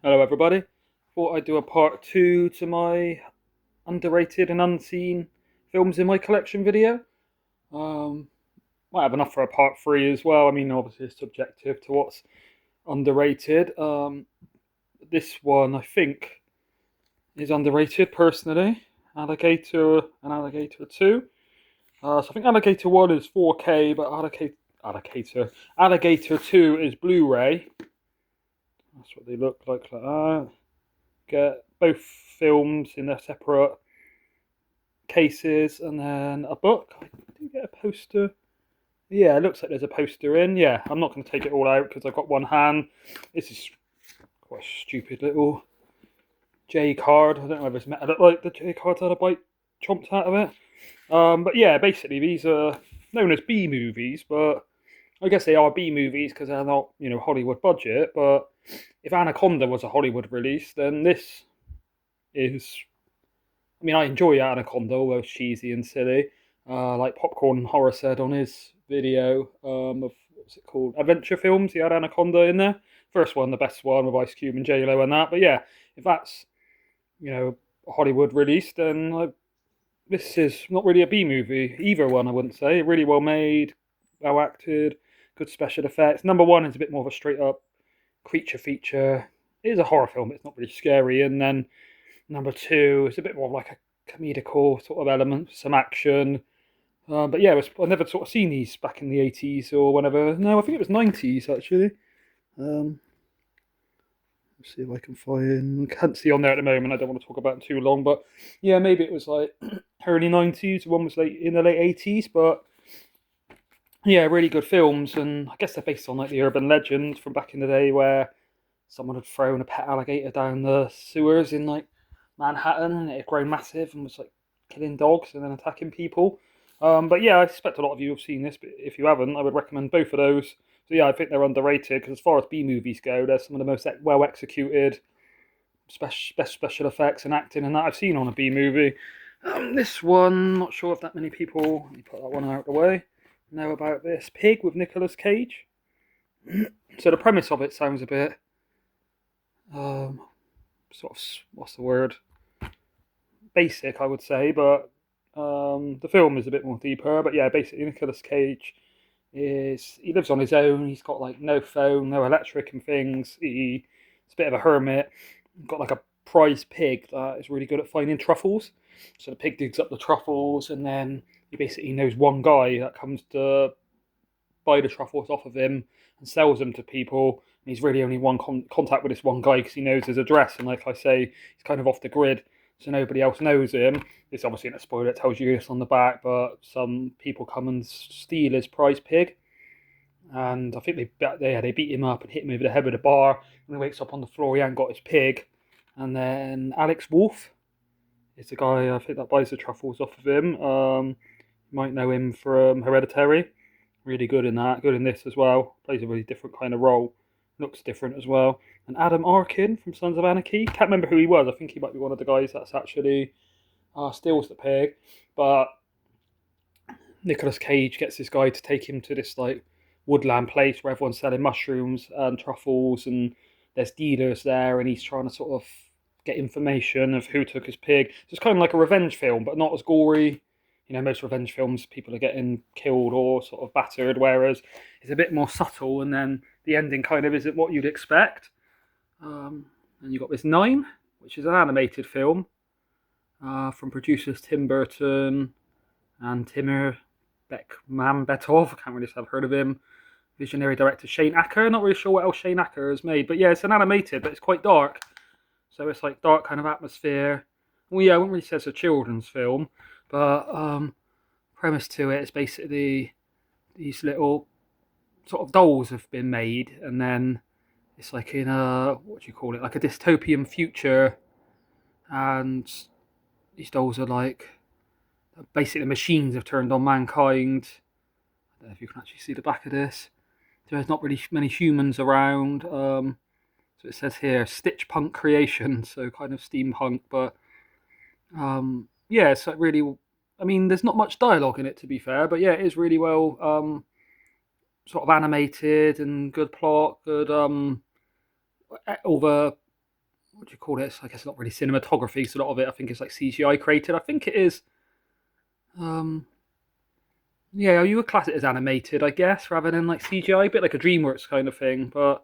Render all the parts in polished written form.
Hello, everybody. Thought I'd do a part two to my underrated and unseen films in my collection video. Um, Might have enough for a part three as well. I mean, obviously, it's subjective to what's underrated. This one, I think, is underrated personally. Alligator and Alligator 2. So I think Alligator 1 is 4K, but Alligator 2 is Blu ray. That's what they look like that. Get both films in their separate cases, and then a book. I do get a poster. Yeah, it looks like there's a poster in. Yeah, I'm not going to take it all out because I've got one hand. This is quite a stupid little J card. I don't know if it's meant to look like the J cards had a bite chomped out of it. But yeah, basically these are known as B movies, but I guess they are B movies because they're not, Hollywood budget. But if Anaconda was a Hollywood release, then this is. I mean, I enjoy Anaconda, although it's cheesy and silly. Like Popcorn Horror said on his video of what's it called, adventure films. He had Anaconda in there. First one, the best one with Ice Cube and J Lo and that. But yeah, if that's a Hollywood release, then this is not really a B movie. Either one, I wouldn't say. Really well made, well acted, good special effects. Number one is a bit more of a straight up creature feature. It is a horror film. It's not really scary, and then number two is a bit more like a comedical sort of element, some action. But yeah, I've never sort of seen these back in the 80s or whenever. No, I think it was 90s actually. Um, let's see if I can find. Can't see on there at the moment. I don't want to talk about it too long, but yeah, maybe it was like early 90s. One was like in the late 80s, but yeah, really good films. And I guess they're based on like the urban legend from back in the day where someone had thrown a pet alligator down the sewers in like Manhattan, and it had grown massive and was like killing dogs and then attacking people. But yeah, I suspect a lot of you have seen this, but if you haven't, I would recommend both of those. So yeah, I think they're underrated because as far as B movies go, they're some of the most well executed, best special effects and acting and that I've seen on a B movie. This one, not sure if that many people. Let me put that one out of the way. Know about this Pig with Nicolas Cage. So the premise of it sounds a bit sort of, what's the word, basic, I would say, but the film is a bit more deeper. But yeah, basically Nicolas Cage he lives on his own. He's got like no phone, no electric and things. He's a bit of a hermit. Got like a prize pig that is really good at finding truffles. So the pig digs up the truffles, and then he basically knows one guy that comes to buy the truffles off of him and sells them to people. And he's really only one contact with this one guy because he knows his address. And like I say, he's kind of off the grid, so nobody else knows him. It's obviously in a spoiler, it tells you this on the back, but some people come and steal his prize pig. And I think they beat him up and hit him over the head with a bar. And he wakes up on the floor, he ain't got his pig. And then Alex Wolff is the guy I think that buys the truffles off of him. You might know him from Hereditary. Really good in that. Good in this as well. Plays a really different kind of role. Looks different as well. And Adam Arkin from Sons of Anarchy. Can't remember who he was. I think he might be one of the guys that's actually steals the pig. But Nicolas Cage gets this guy to take him to this like woodland place where everyone's selling mushrooms and truffles, and there's dealers there, and he's trying to sort of get information of who took his pig. So it's kind of like a revenge film, but not as gory. Most revenge films, people are getting killed or sort of battered, whereas it's a bit more subtle, and then the ending kind of isn't what you'd expect. And you've got this Nine, which is an animated film from producers Tim Burton and Timur Bekmambetov. I can't really say I've heard of him. Visionary director Shane Acker. Not really sure what else Shane Acker has made, but yeah, it's an animated, but it's quite dark. So it's like dark kind of atmosphere. Well, yeah, I wouldn't really say it's a children's film, but premise to it is basically these little sort of dolls have been made, and then it's like in a, what do you call it, like a dystopian future, and these dolls are like basically machines have turned on mankind. I don't know if you can actually see the back of this. There's not really many humans around. So it says here, Stitch Punk creation, so kind of steampunk, but yeah, it's like really. I mean, there's not much dialogue in it, to be fair, but yeah, it is really well sort of animated and good plot, good all the what do you call it? I guess not really cinematography. So a lot of it, I think, is like CGI created. I think it is. Um, yeah, you would class it as animated, I guess, rather than like CGI, a bit like a DreamWorks kind of thing. But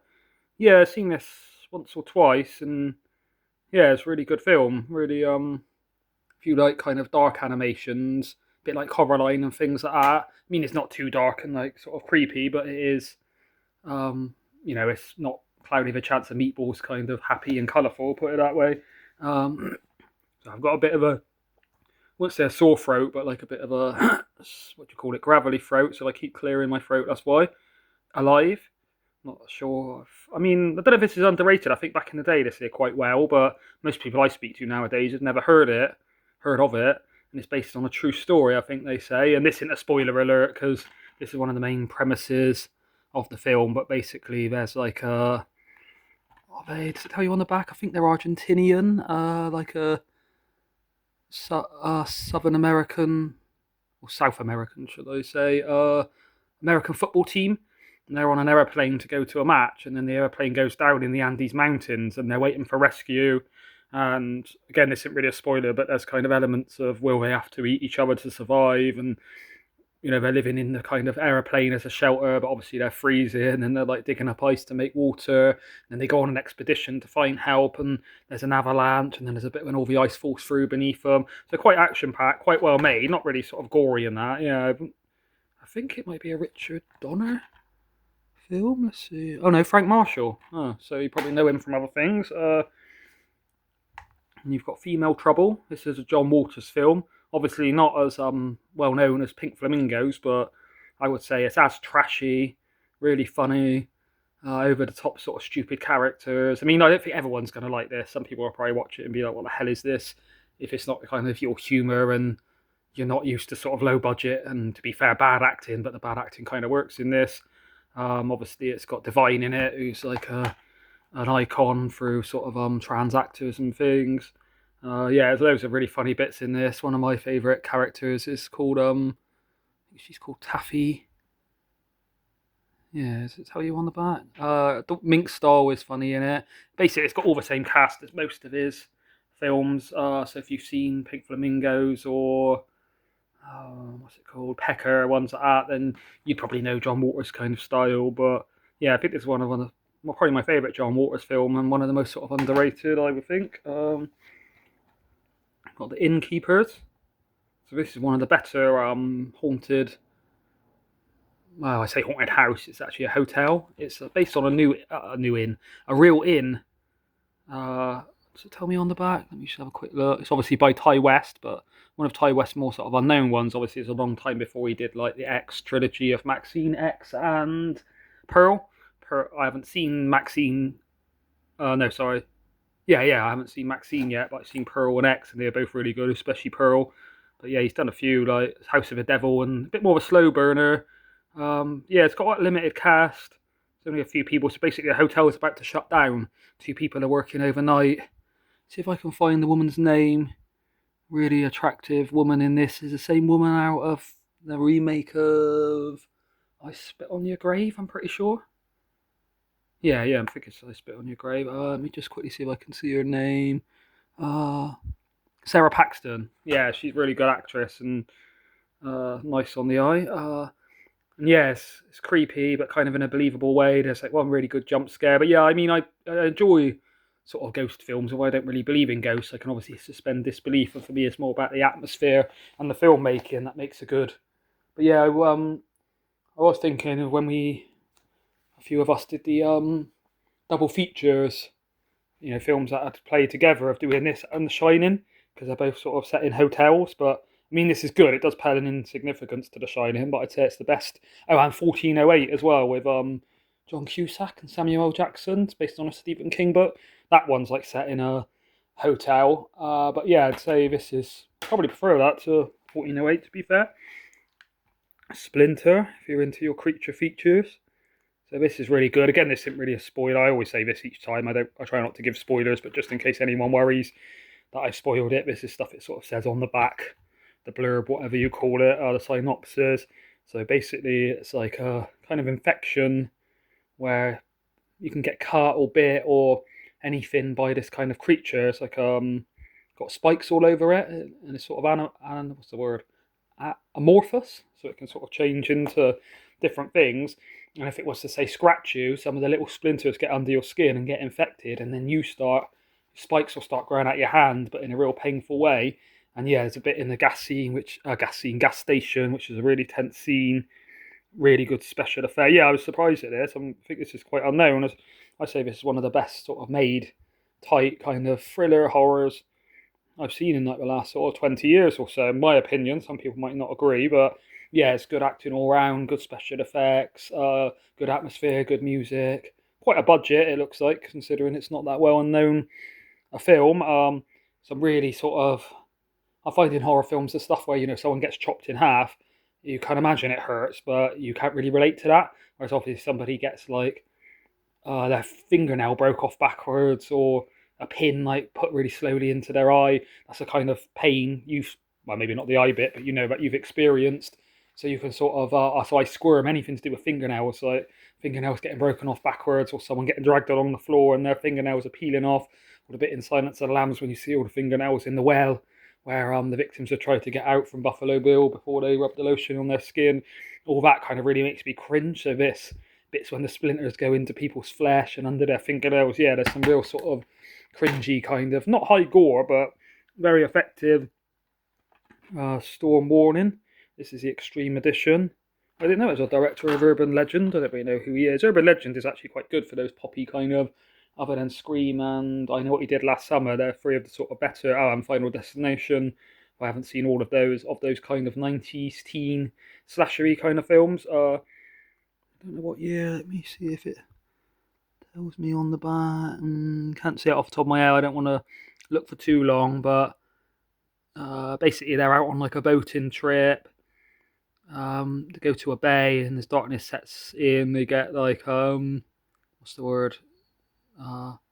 yeah, I've seen this once or twice, and yeah, it's a really good film. Really, if you like kind of dark animations, a bit like Coraline and things like that. I mean, it's not too dark and like sort of creepy, but it is. Um, it's not Cloudy with a Chance of Meatballs kind of happy and colourful, put it that way. So I've got a bit of a, I won't say a sore throat, but like a bit of a, what do you call it, gravelly throat. So I keep clearing my throat. That's why. Alive. Not sure. I mean, I don't know if this is underrated. I think back in the day this did quite well, but most people I speak to nowadays have never heard of it, and it's based on a true story. I think they say, and this isn't a spoiler alert because this is one of the main premises of the film. But basically, there's like a, does it tell you on the back? I think they're Argentinian, like a Southern American or South American, should I say, American football team. And they're on an aeroplane to go to a match, and then the aeroplane goes down in the Andes Mountains, and they're waiting for rescue. And again, this isn't really a spoiler, but there's kind of elements of will they have to eat each other to survive, and they're living in the kind of aeroplane as a shelter, but obviously they're freezing, and they're like digging up ice to make water. And then they go on an expedition to find help, and there's an avalanche, and then there's a bit when all the ice falls through beneath them. So quite action packed, quite well made, not really sort of gory in that. Yeah, I think it might be a Richard Donner film. Let's see. Oh no, Frank Marshall. Oh, so you probably know him from other things. And you've got Female Trouble. This is a John Waters film. Obviously not as well known as Pink Flamingos, but I would say it's as trashy, really funny, over the top sort of stupid characters. I mean, I don't think everyone's going to like this. Some people will probably watch it and be like, what the hell is this? If it's not kind of your humour and you're not used to sort of low budget and, to be fair, bad acting, but the bad acting kind of works in this. Obviously, it's got Divine in it, who's like an icon through sort of trans actors and things. Yeah, there's loads of really funny bits in this. One of my favourite characters is called she's called Taffy. Yeah, does it tell you on the back? The Mink Style is funny in it. Basically, it's got all the same cast as most of his films. So if you've seen Pink Flamingos or what's it called, Pecker, ones like that, then you probably know John Waters' kind of style. But yeah, I think this is one of well, probably my favourite John Waters film, and one of the most sort of underrated, I would think. Got The Innkeepers. So this is one of the better haunted. Well, I say haunted house. It's actually a hotel. It's based on a real inn. Does it tell me on the back? Let me just have a quick look. It's obviously by Ty West, but one of Ty West's more sort of unknown ones. Obviously, it's a long time before he did like the X trilogy of Maxine, X, and Pearl. I haven't seen Maxine. No, sorry. Yeah, I haven't seen Maxine yet, but I've seen Pearl and X, and they're both really good, especially Pearl. But yeah, he's done a few like House of the Devil and a bit more of a slow burner. Yeah, it's got quite a limited cast. There's only a few people, so basically the hotel is about to shut down. 2 people are working overnight. See if I can find the woman's name. Really attractive woman in this is the same woman out of the remake of I Spit on Your Grave, I'm pretty sure. Yeah, I'm thinking I Spit on Your Grave. Let me just quickly see if I can see her name. Sarah Paxton. Yeah, she's a really good actress and nice on the eye. And yes, it's creepy, but kind of in a believable way. There's like one really good jump scare. But yeah, I mean, I enjoy sort of ghost films, although I don't really believe in ghosts. I can obviously suspend disbelief, and for me, it's more about the atmosphere and the filmmaking that makes it good. But yeah, I was thinking of when a few of us did the double features, films that had to play together of doing this and The Shining, because they're both sort of set in hotels. But I mean, this is good. It does pale in significance to The Shining, but I'd say it's the best. Oh, and 1408 as well with John Cusack and Samuel L. Jackson. It's based on a Stephen King book. That one's like set in a hotel. But yeah, I'd say this is probably prefer that to 1408. To be fair, Splinter, if you're into your creature features. So this is really good. Again, this isn't really a spoiler. I always say this each time. I try not to give spoilers, but just in case anyone worries that I've spoiled it, this is stuff it sort of says on the back, the blurb, whatever you call it, the synopsis. So basically, it's like a kind of infection where you can get cut or bit, or anything by this kind of creature. It's like got spikes all over it, and it's sort of what's the word? Amorphous, so it can sort of change into different things. And if it was to say scratch you, some of the little splinters get under your skin and get infected, and then spikes will start growing out your hand, but in a real painful way. And yeah, there's a bit in the gas station, which is a really tense scene, really good special effect. Yeah, I was surprised at this. I think this is quite unknown. As I say, this is one of the best sort of made tight kind of thriller horrors I've seen in like the last sort of 20 years or so, in my opinion. Some people might not agree, but yeah, it's good acting all round, good special effects, good atmosphere, good music. Quite a budget, it looks like, considering it's not that well known a film. Some really sort of, I find in horror films the stuff where someone gets chopped in half, you can imagine it hurts, but you can't really relate to that. Whereas obviously somebody gets like their fingernail broke off backwards, or a pin like put really slowly into their eye. That's a kind of pain well, maybe not the eye bit, but that you've experienced. So you can sort of, so I squirm anything to do with fingernails, like fingernails getting broken off backwards, or someone getting dragged along the floor and their fingernails are peeling off. Or a bit in Silence of the Lambs when you see all the fingernails in the well, where the victims have tried to get out from Buffalo Bill before they rub the lotion on their skin. All that kind of really makes me cringe. So this bits when the splinters go into people's flesh and under their fingernails, yeah, there's some real sort of cringy kind of, not high gore, but very effective. Storm Warning. This is the Extreme Edition. I didn't know it was a director of Urban Legend. I don't really know who he is. Urban Legend is actually quite good for those poppy kind of, other than Scream and I Know What He Did Last Summer. They're three of the sort of better, and Final Destination. I haven't seen all of those kind of 90s teen slashery kind of films. I don't know what year. Let me see if it tells me on the back. Can't see it off the top of my head. I don't want to look for too long, but basically they're out on like a boating trip. They go to a bay and as darkness sets in, they get like what's the word?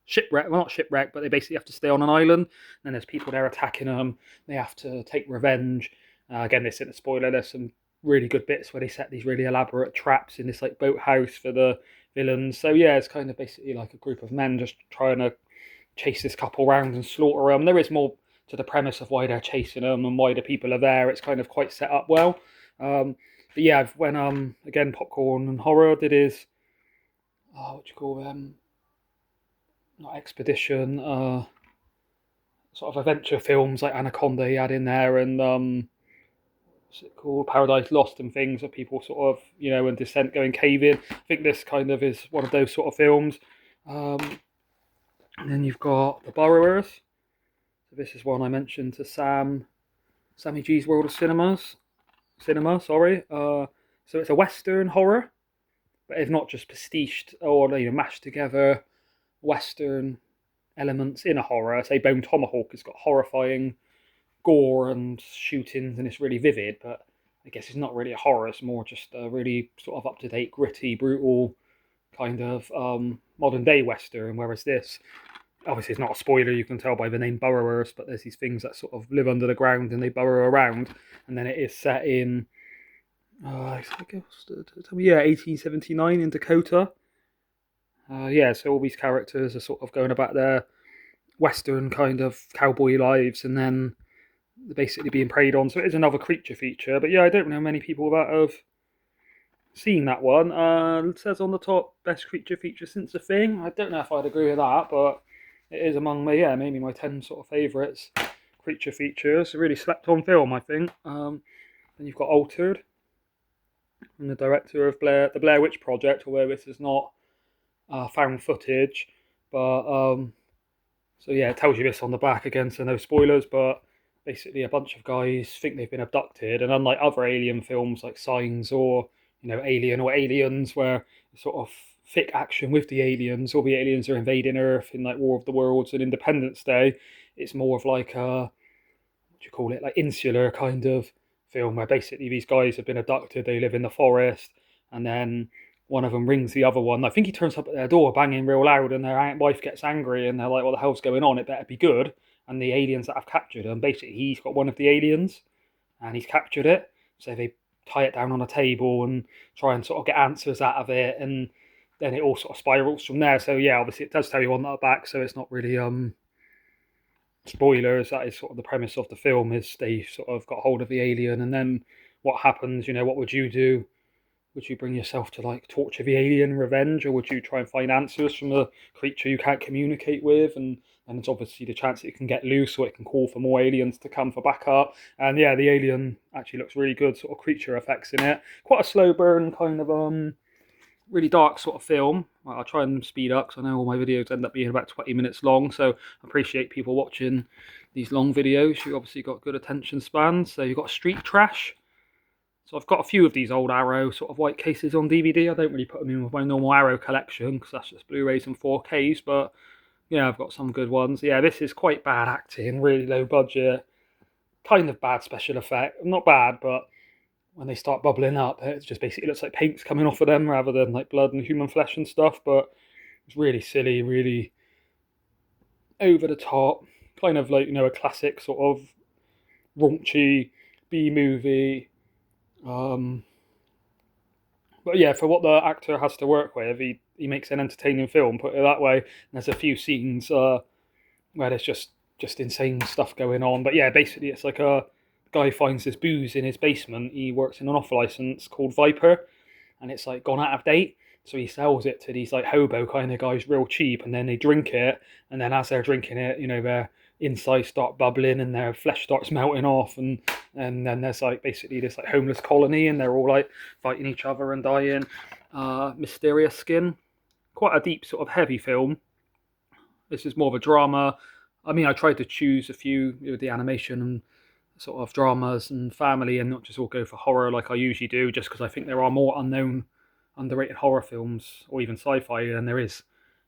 Shipwreck. Well, not shipwreck, but they basically have to stay on an island. And then there's people there attacking them. They have to take revenge. Again, this isn't a spoiler. There's some really good bits where they set these really elaborate traps in this like boathouse for the villains. So yeah, it's kind of basically like a group of men just trying to chase this couple around and slaughter them. There is more to the premise of why they're chasing them and why the people are there. It's kind of quite set up well. But yeah, when again Popcorn and Horror did his what do you call them? Not expedition, sort of adventure films like Anaconda he had in there, and what's it called, Paradise Lost and things, that people sort of and Descent going caving. I think this kind of is one of those sort of films. And then you've got The Burrowers. So this is one I mentioned to Sammy G's World of Cinema. Sorry. So it's a Western horror, but it's not just pastiched or mashed together Western elements in a horror. Say Bone Tomahawk has got horrifying gore and shootings and it's really vivid, but I guess it's not really a horror. It's more just a really sort of up-to-date, gritty, brutal kind of modern day Western. Whereas this, obviously, it's not a spoiler. You can tell by the name Burrowers, but there's these things that sort of live under the ground and they burrow around. And then it is set in, I guess, 1879 in Dakota. So all these characters are sort of going about their Western kind of cowboy lives, and then they're basically being preyed on. So it is another creature feature. But yeah, I don't know many people that have seen that one. It says on the top, best creature feature since The Thing. I don't know if I'd agree with that, but it is among maybe my 10 sort of favourites creature features. A really slept on film, I think. Then you've got Altered, from the director of the Blair Witch Project, although this is not found footage, but so yeah, it tells you this on the back again, so no spoilers, but basically a bunch of guys think they've been abducted, and unlike other alien films like Signs or Alien or Aliens, where sort of thick action with the aliens, all the aliens are invading Earth in like War of the Worlds and Independence Day, it's more of like a, what do you call it, like insular kind of film where basically these guys have been abducted, they live in the forest, and then one of them rings the other one. I think he turns up at their door banging real loud, and their wife gets angry, and they're like, what the hell's going on? It better be good. And the aliens that have captured him, basically he's got one of the aliens, and he's captured it. So they tie it down on a table and try and sort of get answers out of it. And then it all sort of spirals from there. So yeah, obviously it does tell you on that back, so it's not really spoilers. That is sort of the premise of the film, is they sort of got hold of the alien, and then what happens, what would you do? Would you bring yourself to like torture the alien, revenge, or would you try and find answers from a creature you can't communicate with? And it's obviously the chance that it can get loose, or it can call for more aliens to come for backup. And yeah, the alien actually looks really good, sort of creature effects in it. Quite a slow burn, kind of really dark sort of film. I'll try and speed up because I know all my videos end up being about 20 minutes long, so I appreciate people watching these long videos. You obviously got good attention spans. So you've got Street Trash. So I've got a few of these old Arrow sort of white cases on DVD. I don't really put them in with my normal Arrow collection because that's just Blu-rays and 4Ks, but yeah, I've got some good ones. Yeah, this is quite bad acting, really low budget, kind of bad special effect. Not bad, but when they start bubbling up, it just basically looks like paint's coming off of them rather than like blood and human flesh and stuff. But it's really silly, really over the top, kind of like a classic sort of raunchy B movie. But yeah, for what the actor has to work with, he makes an entertaining film. Put it that way. And there's a few scenes where there's just insane stuff going on. But yeah, basically it's like a guy finds this booze in his basement. He works in an off license called Viper, and it's like gone out of date. So he sells it to these like hobo kind of guys real cheap, and then they drink it. And then as they're drinking it, their insides start bubbling and their flesh starts melting off, and then there's like basically this like homeless colony, and they're all like fighting each other and dying. Mysterious Skin, quite a deep sort of heavy film. This is more of a drama. I mean, I tried to choose a few with the animation and sort of dramas and family, and not just all go for horror like I usually do, just because I think there are more unknown, underrated horror films or even sci-fi than there is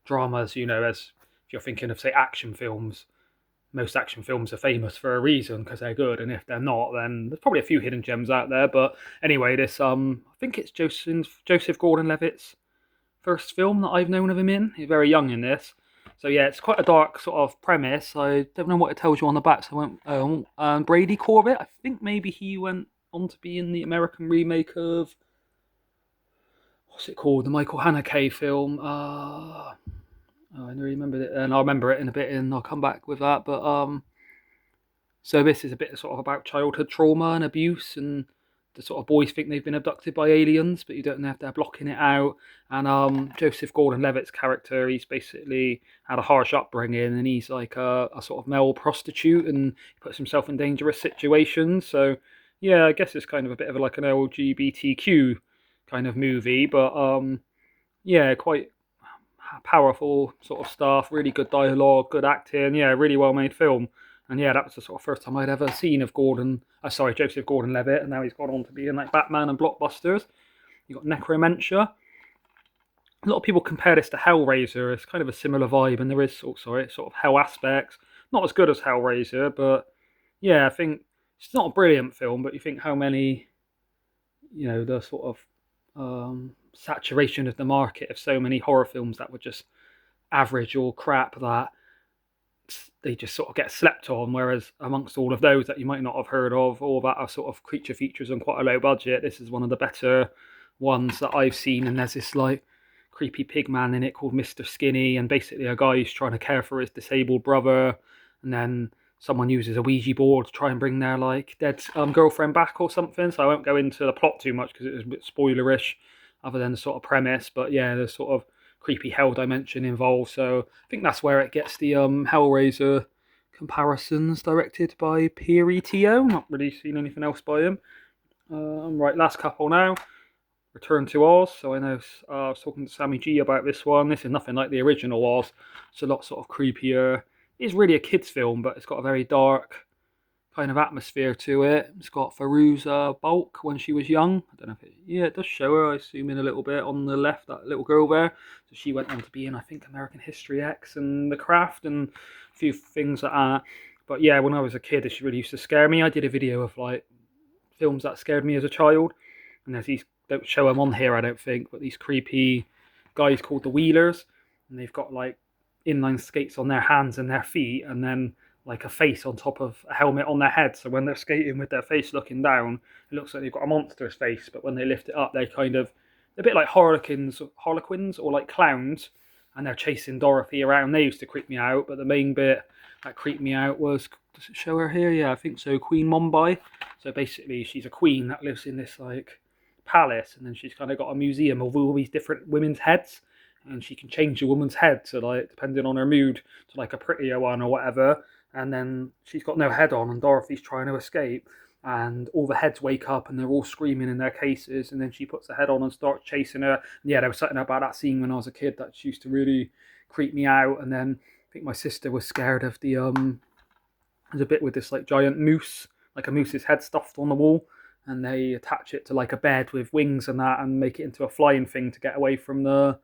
dramas. As if you're thinking of say action films, most action films are famous for a reason because they're good, and if they're not, then there's probably a few hidden gems out there. But anyway, this I think it's Joseph Gordon-Levitt's first film that I've known of him in. He's very young in this. So yeah, it's quite a dark sort of premise. I don't know what it tells you on the back. So I won't. Brady Corbett. I think maybe he went on to be in the American remake of what's it called? The Michael Haneke film. I don't remember it, and I'll remember it in a bit, and I'll come back with that. But so this is a bit sort of about childhood trauma and abuse, and the sort of boys think they've been abducted by aliens, but you don't know if they're blocking it out. And Joseph Gordon-Levitt's character, he's basically had a harsh upbringing, and he's like a sort of male prostitute, and he puts himself in dangerous situations. So yeah, I guess it's kind of a bit of like an LGBTQ kind of movie, but yeah, quite powerful sort of stuff, really good dialogue, good acting, yeah, really well made film. And yeah, that was the sort of first time I'd ever seen of Joseph Gordon-Levitt, and now he's gone on to be in like Batman and blockbusters. You got Necromantia. A lot of people compare this to Hellraiser. It's kind of a similar vibe, and there is sort of hell aspects. Not as good as Hellraiser, but yeah, I think it's not a brilliant film. But you think how many, the sort of saturation of the market of so many horror films that were just average or crap, that they just sort of get slept on, whereas amongst all of those that you might not have heard of, or that are sort of creature features on quite a low budget, this is one of the better ones that I've seen. And there's this like creepy pig man in it called Mr. Skinny, and basically a guy who's trying to care for his disabled brother, and then someone uses a Ouija board to try and bring their like dead girlfriend back or something. So I won't go into the plot too much because it was a bit spoilerish other than the sort of premise. But yeah, there's sort of creepy hell dimension involved. So I think that's where it gets the Hellraiser comparisons, directed by Piri Tio. Not really seen anything else by him. Right, last couple now. Return to Oz. So I know I was talking to Sammy G about this one. This is nothing like the original Oz. It's a lot sort of creepier. It's really a kid's film, but it's got a very dark kind of atmosphere to it. It's got Fairuza Balk when she was young. I don't know if it does show her, I assume, in a little bit on the left, that little girl there. So she went on to be in, I think, American History X and The Craft and a few things like that. But yeah, when I was a kid, this really used to scare me. I did a video of like films that scared me as a child, and there's these, don't show them on here I don't think, but these creepy guys called the Wheelers, and they've got like inline skates on their hands and their feet, and then like a face on top of a helmet on their head. So when they're skating with their face looking down, it looks like they've got a monster's face, but when they lift it up, they kind of a bit like Harlequins or like clowns, and they're chasing Dorothy around. They used to creep me out, but the main bit that creeped me out was, does it show her here? Yeah, I think so. Queen Mombi. So basically, she's a queen that lives in this like palace, and then she's kind of got a museum of all these different women's heads, and she can change a woman's head to like depending on her mood to like a prettier one or whatever. And then she's got no head on, and Dorothy's trying to escape. And all the heads wake up and they're all screaming in their cases, and then she puts the head on and starts chasing her. And yeah, there was something about that scene when I was a kid that used to really creep me out. And then I think my sister was scared of there's a bit with this like giant moose, like a moose's head stuffed on the wall, and they attach it to like a bed with wings and that, and make it into a flying thing to get away from the,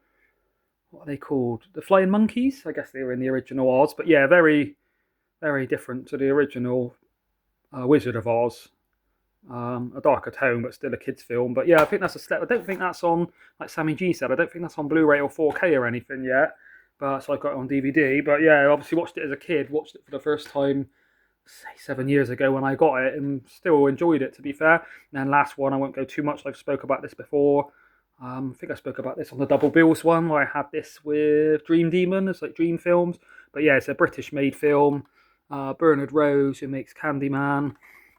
what are they called? The flying monkeys? I guess they were in the original Oz, but yeah, very, very different to the original Wizard of Oz. A darker tone, but still a kids' film. But yeah, I think that's a step. I don't think that's on, like Sammy G said, I don't think that's on Blu-ray or 4K or anything yet. But so I got it on DVD. But yeah, I obviously watched it as a kid. Watched it for the first time, say 7 years ago when I got it, and still enjoyed it. To be fair. And then last one, I won't go too much. I've spoke about this before. I think I spoke about this on the Double Bills one, where I had this with Dream Demon. It's like Dream Films. But yeah, it's a British-made film. Bernard Rose, who makes Candyman,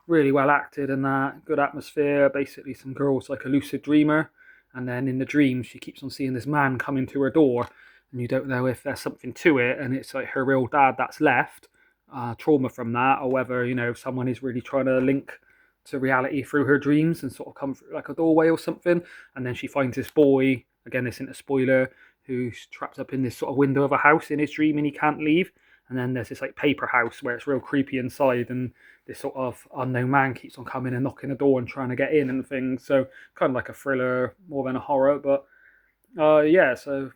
really well acted in that. Good atmosphere. Basically, some girl's like a lucid dreamer, and then in the dream, she keeps on seeing this man coming to her door, and you don't know if there's something to it, and it's like her real dad that's left, trauma from that, or whether someone is really trying to link to reality through her dreams and sort of come through like a doorway or something. And then she finds this boy. Again, this isn't a spoiler. Who's trapped up in this sort of window of a house in his dream, and he can't leave. And then there's this like paper house where it's real creepy inside, and this sort of unknown man keeps on coming and knocking the door and trying to get in and things. So kind of like a thriller more than a horror. But yeah, so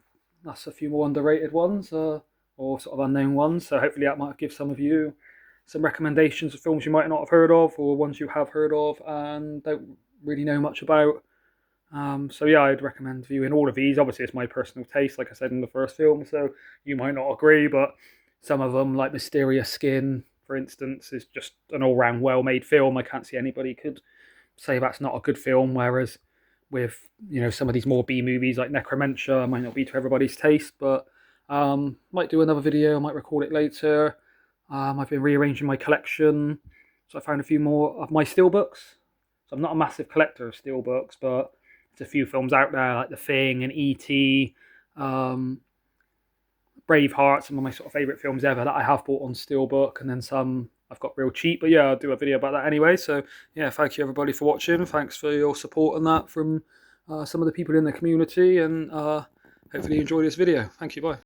that's a few more underrated ones or sort of unknown ones. So hopefully that might give some of you some recommendations of films you might not have heard of, or ones you have heard of and don't really know much about. So yeah, I'd recommend viewing all of these. Obviously, it's my personal taste, like I said in the first film, so you might not agree, but some of them, like Mysterious Skin, for instance, is just an all-round well-made film. I can't see anybody could say that's not a good film, whereas with, some of these more B movies like Necromentia might not be to everybody's taste, but might do another video, might record it later. I've been rearranging my collection, so I found a few more of my steelbooks. So I'm not a massive collector of steelbooks, but there's a few films out there like The Thing and E.T., Braveheart, some of my sort of favourite films ever that I have bought on steelbook, and then some I've got real cheap. But yeah, I'll do a video about that anyway. So yeah, thank you everybody for watching. Thanks for your support and that from some of the people in the community, and hopefully you enjoy this video. Thank you, bye.